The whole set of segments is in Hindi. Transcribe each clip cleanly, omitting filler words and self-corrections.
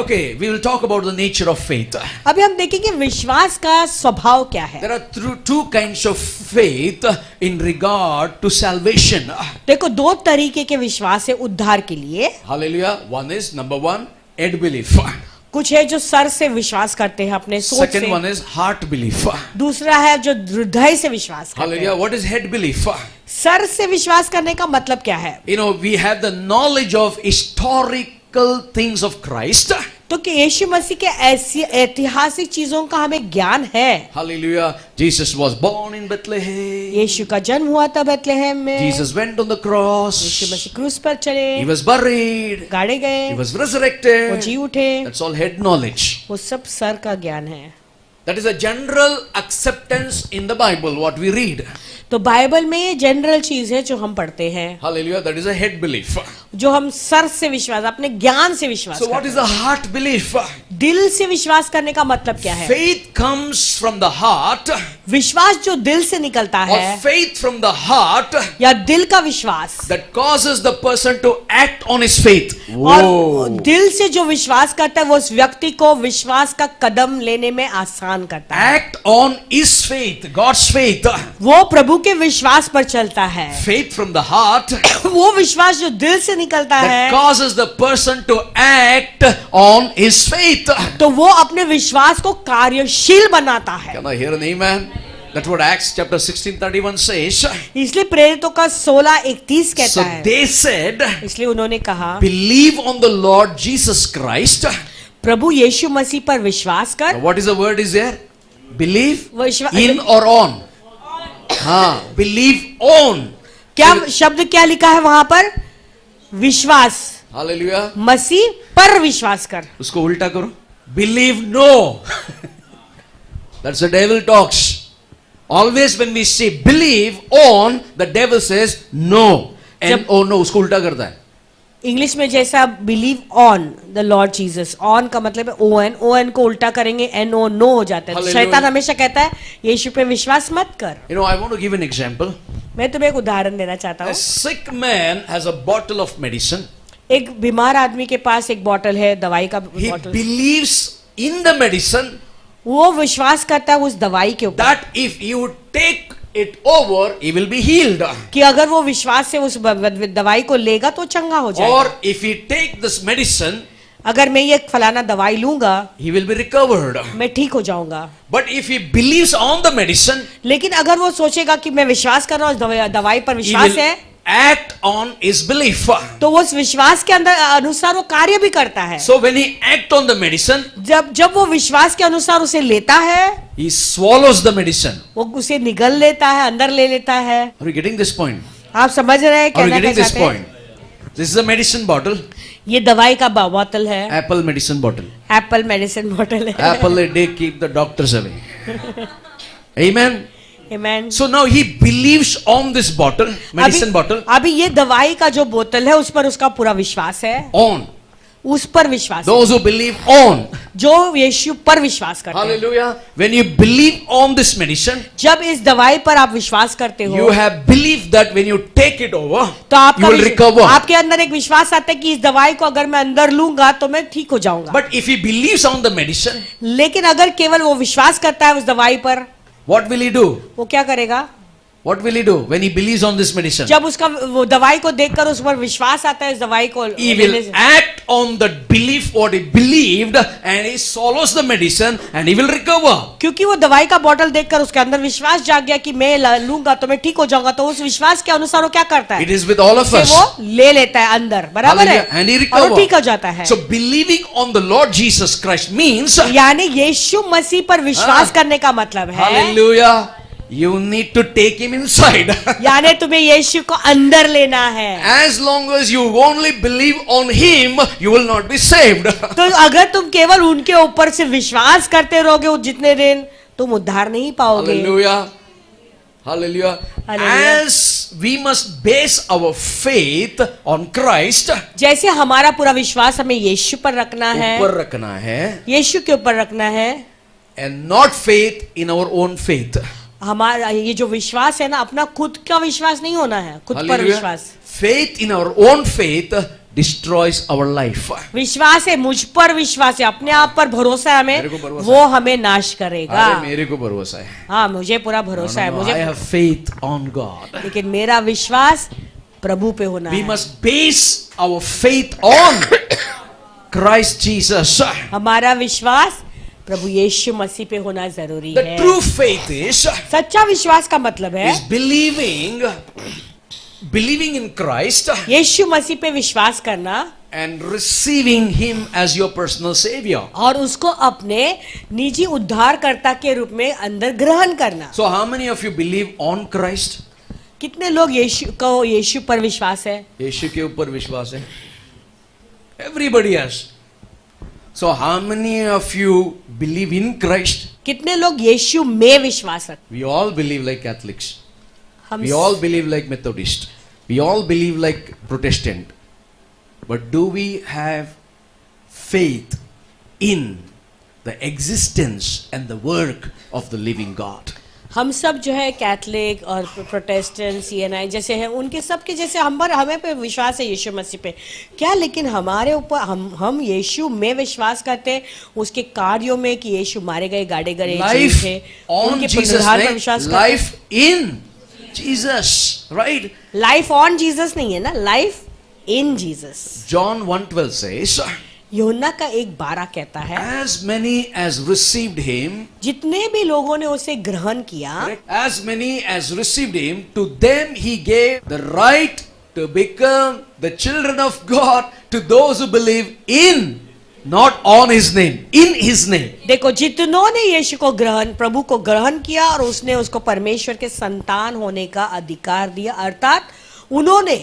Okay, we will talk about the nature of faith. अभी हम देखेंगे विश्वास का स्वभाव क्या है. There are two kinds of faith in regard to salvation. देखो दो तरीके के विश्वास है उद्धार के लिए. Hallelujah. One is number one, head belief. कुछ है जो सर से विश्वास करते हैं अपने सोच Second से. one is heart belief. दूसरा है जो हृदय से विश्वास करते Hallelujah. हैं. What is head belief? Sir से विश्वास करने का मतलब क्या है? You know, we have the knowledge of historical things of Christ. तो कि यीशु मसीह के ऐसी ऐतिहासिक चीजों का हमें ज्ञान है. Hallelujah. Jesus was born in Bethlehem. यीशु का जन्म हुआ था बेथलेहम में. Jesus went on the cross. यीशु मसीह क्रूस पर चले. He was buried. गाड़े गए. He was वो resurrected. जी उठे. That's all head knowledge. वो सब सर का ज्ञान है. That is a general acceptance in the Bible, what we read. तो बाइबल में ये जनरल चीज है जो हम पढ़ते हैं. Hallelujah. That is a head belief. जो हम सर से विश्वास, अपने ज्ञान से विश्वास So what करते is the heart belief? हैं. दिल से विश्वास करने का मतलब क्या है? Faith comes from the heart, विश्वास जो दिल से निकलता or है faith from the heart या दिल का विश्वास, that causes the person to act on his faith. और दिल से जो विश्वास करता है वो उस व्यक्ति को विश्वास का कदम लेने में आसान करता है. Act on his faith, God's faith. वो प्रभु के विश्वास पर चलता है. Faith from the heart वो विश्वास जो दिल से निकलता that है causes the person to act on his faith. तो वो अपने विश्वास को कार्यशील बनाता है. Can I hear an amen? That's what Acts chapter 16:31 says. इसलिए प्रेरितों का 16:31 कहता So है. they said, इसलिए उन्होंने कहा believe on the Lord Jesus Christ. प्रभु यीशु मसीह पर विश्वास कर. Now, what is the word is there? Believe विश्वास in or on? हाँ, believe on. क्या शब्द क्या लिखा है वहां पर? विश्वास. Hallelujah. मसीह पर विश्वास कर. उसको उल्टा करो. Believe no. That's the devil talks. Always when we say believe on, the devil says no. And oh no, उसको उल्टा करता है. इंग्लिश में जैसा believe on the Lord Jesus, on का मतलब है ओ एन को उल्टा करेंगे एन ओ नो हो जाता है. तो Hallelujah. शैतान हमेशा कहता है यीशु पे विश्वास मत कर. You know, I want to give an example. मैं तुम्हें एक उदाहरण देना चाहता A हूँ. sick man has a bottle of medicine. एक बीमार आदमी के पास एक बॉटल है, दवाई का He bottle. believes in the medicine वो विश्वास करता है उस दवाई के ऊपर that if you take it over, he will be healed. कि अगर वो विश्वास से उस दवाई को लेगा तो चंगा हो जाएगा. Or if he take this medicine, अगर मैं ये फलाना दवाई लूंगा he will be recovered. मैं ठीक हो जाऊंगा. But if he believes on the medicine, लेकिन अगर वो सोचेगा कि मैं विश्वास कर रहा हूँ, दवाई पर he विश्वास will है, act on his belief. तो वो उस विश्वास के अंदर अनुसार वो कार्य भी करता है. So when he act on the medicine, जब वो विश्वास के अनुसार उसे लेता है, he swallows the medicine. वो उसे निगल लेता है, अंदर ले लेता है. Are you getting this point? आप समझ रहे हैं Are you कहना क्या getting this चाहते हैं? point? This is a medicine bottle. ये दवाई का बोतल है, Apple medicine bottle. Apple medicine बोतल है. Apple a day keep the doctors away. Amen. Amen. So now he believes on this bottle, medicine bottle, अभी ये दवाई का जो बोतल है उस पर उसका पूरा विश्वास है. on. उस पर विश्वास है. Those who believe on. जो यीशु पर विश्वास करते हैं. Hallelujah. When you believe on this medicine, जब इस दवाई पर आप विश्वास करते हो, you have belief that when you take it over, तो आपका you will recover. आपके अंदर एक विश्वास आता है कि इस दवाई को अगर मैं अंदर लूंगा तो मैं ठीक हो जाऊंगा. But if he believes on the medicine, लेकिन अगर केवल वो विश्वास करता है उस दवाई पर, what will he do? वो क्या करेगा? What will he do when he believes on this medicine? जब उसका वो दवाई को देखकर उस पर विश्वास आता है, इस दवाई को He will act on the belief what he believed and he swallows the medicine and he will recover. क्योंकि वो दवाई का बोतल देखकर उसके अंदर विश्वास जाग गया कि मैं लूंगा तो मैं ठीक हो जाऊंगा, तो उस विश्वास के अनुसार वो क्या करता है? It is with all of us. वो ले लेता है अंदर, बराबर है, Hallelujah. And he और वो recover. ठीक हो जाता है. So believing on the Lord Jesus Christ means, यानी यीशु मसीह पर विश्वास करने का मतलब है, hallelujah, you need to take him inside. यानी तुम्हें यीशु को अंदर लेना है. As long as you only believe on him, you will not be saved. तो अगर तुम केवल उनके ऊपर से विश्वास करते रहोगे जितने दिन, तुम उद्धार नहीं पाओगे. Hallelujah. Hallelujah. Hallelujah. As we must base our faith on Christ, जैसे हमारा पूरा विश्वास हमें यीशु पर रखना है, ऊपर रखना है, यीशु के ऊपर रखना है, and not faith in our own faith. हमारा ये जो विश्वास है ना, अपना खुद का विश्वास नहीं होना है, खुद पर Hallelujah. विश्वास. Faith in our own faith destroys our life. विश्वास है, मुझ पर विश्वास है, अपने आप पर भरोसा है मेरे को हमें, भरोसा वो हमें नाश करेगा। अरे मेरे को भरोसा है. हाँ, मुझे पूरा भरोसा है, I मुझे, have faith on God. लेकिन मेरा विश्वास प्रभु पे होना We है। must base our faith on Christ Jesus. हमारा विश्वास प्रभु यीशु मसीह पे होना जरूरी The है। true faith is सच्चा विश्वास का मतलब है believing in Christ यीशु मसीह पे विश्वास करना and receiving Him as your personal Savior. और उसको अपने निजी उद्धारकर्ता के रूप में अंदर ग्रहण करना। So how many of you believe on Christ? कितने लोग यीशु पर विश्वास है? यीशु के ऊपर विश्वास है. Everybody has. So how many of you believe in Christ? कितने लोग यीशु में विश्वास रखते? We all believe like Catholics. हम We all believe like Methodist. We all believe like Protestant. But do we have faith in the existence and the work of the living God? हम सब जो है कैथलिक और प्रोटेस्टेंट CNI जैसे हैं, उनके सब के जैसे हमें पे विश्वास है यीशु मसीह पे क्या, लेकिन हमारे ऊपर हम यीशु में विश्वास करते हैं, उसके कार्यों में कि यीशु मारे गए, गाड़े गए Life थे, on उनके Jesus' पुनरुत्थान पर name, विश्वास करते हैं। life in Jesus, right? Life on Jesus नहीं है ना, life in Jesus. John 1:12 says, यूहन्ना का 1:12 कहता है, as many as received him, जितने भी लोगों ने उसे ग्रहण किया, as many as received him, to them he gave the right to become the children of God, to those who believe in, not on his name, in his name. देखो जितनों ने यीशु को ग्रहण, प्रभु को ग्रहण किया और उसने उसको परमेश्वर के संतान होने का अधिकार दिया, अर्थात उन्होंने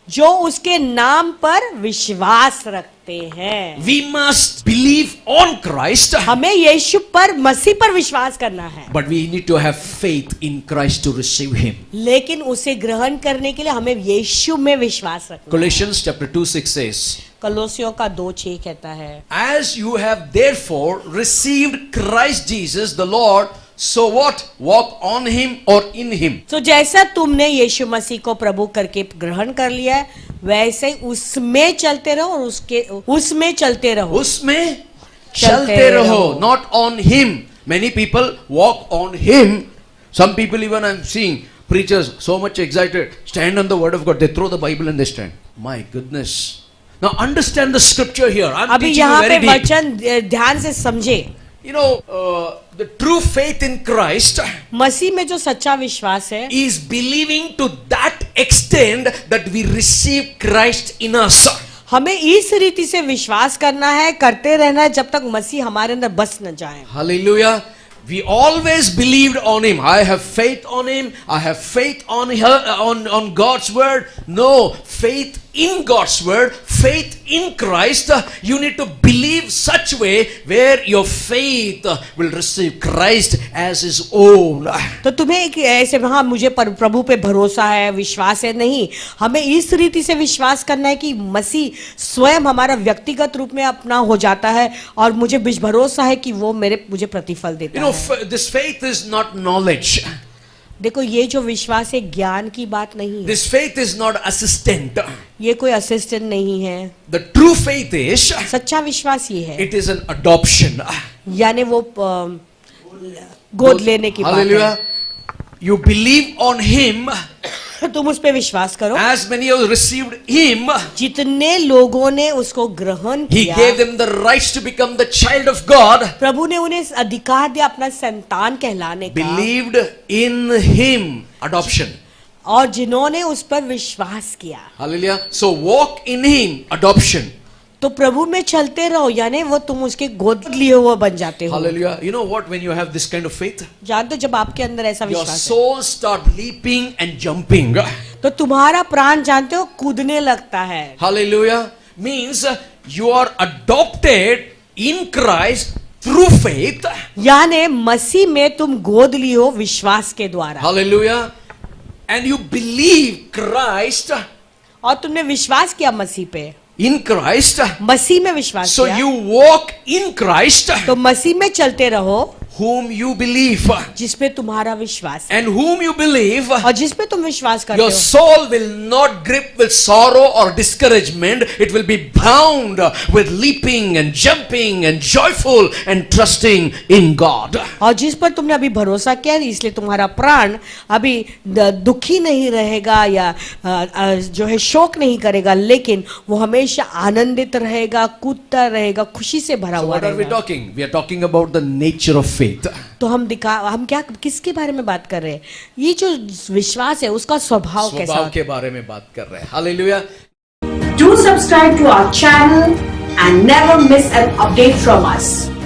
जो उसके नाम पर विश्वास रखते हैं। We must believe on Christ, हमें यीशु पर, मसीह पर विश्वास करना है, but we need to have faith in Christ to receive him. लेकिन उसे ग्रहण करने के लिए हमें यीशु में विश्वास रखना है। Colossians chapter 2:6 says, कलोसियों का 2:6 कहता है, as you have therefore received Christ Jesus the Lord, so what? Walk on him or in him. तो जैसा तुमने यीशु मसीह को प्रभु करके ग्रहण कर लिया है, वैसे ही उसमें चलते रहो और उसमें चलते रहो। उसमें चलते रहो, not on him. Many people walk on him. Some people, even I'm seeing preachers so much excited, stand on the word of God. They throw the Bible and they stand. My goodness. Now understand the scripture here. I'm अभी teaching you यहाँ पे very deep. वचन ध्यान से समझे। You know, the true faith in Christ मसीह में जो सच्चा विश्वास है, is believing to that extent that we receive Christ in us. हमें इस रीति से विश्वास करना है, करते रहना है जब तक मसीह हमारे अंदर बस न जाए। Hallelujah. We always believed on him. I have faith on him. I have faith on her, on God's word. No, faith in God's word, faith in Christ. You need to believe such way where your faith will receive Christ as his own. तो तुम्हें एक ऐसे, हाँ मुझे प्रभु पे भरोसा है, विश्वास है, नहीं, हमें इस रीति से विश्वास करना है कि मसीह स्वयं हमारा व्यक्तिगत रूप में अपना हो जाता है और मुझे भरोसा है कि वो मुझे प्रतिफल देता You know, है। this faith is not knowledge. देखो ये जो विश्वास है ज्ञान की बात नहीं है, This faith is not assistant. ये कोई असिस्टेंट नहीं है। The true faith is, सच्चा विश्वास ये है, it is an adoption. यानी वो गोद लेने की बात Hallelujah. You believe on him. है। तुम उस पे विश्वास करो। As many as received him, जितने लोगों ने उसको ग्रहण he किया, gave them the rights to become the child of God. प्रभु ने उन्हें अधिकार दिया अपना संतान कहलाने का, Believed in him. Adoption. और जिन्होंने उस पर विश्वास किया। Hallelujah. So walk in him. Adoption. तो प्रभु में चलते रहो, यानी वो तुम उसके गोद लिए हुए बन जाते हो। Hallelujah. You know what? When you have this kind of faith, जानते हो जब आपके अंदर ऐसा your विश्वास है, soul start leaping and jumping. तो तुम्हारा प्राण जानते हो कूदने लगता है। Hallelujah. Means you are adopted in Christ through faith. यानी मसीह में तुम गोद लिए हो विश्वास के द्वारा, Hallelujah. And you believe Christ और तुमने विश्वास किया मसीह पे, in Christ. मसीह में विश्वास So किया, you walk in Christ, तो मसीह में चलते रहो, whom you believe. जिस पे तुम्हारा विश्वास है, And whom you believe, और जिस पे तुम विश्वास करते your हो, soul will not grip with sorrow or discouragement. It will be bound with leaping and jumping and joyful and trusting in God. और जिस पर तुमने अभी भरोसा किया है, इसलिए तुम्हारा प्राण अभी दुखी नहीं रहेगा या जो है शोक नहीं करेगा, लेकिन वो हमेशा आनंदित रहेगा, कूदता रहेगा, खुशी से भरा So हुआ what are we रहेगा। talking? We are talking about the nature of faith. तो हम क्या किसके बारे में बात कर रहे हैं? ये जो विश्वास है उसका स्वभाव कैसा स्वभाव होता के बारे में बात कर रहे हैं। Hallelujah. Do subscribe to our channel and never miss an update from us.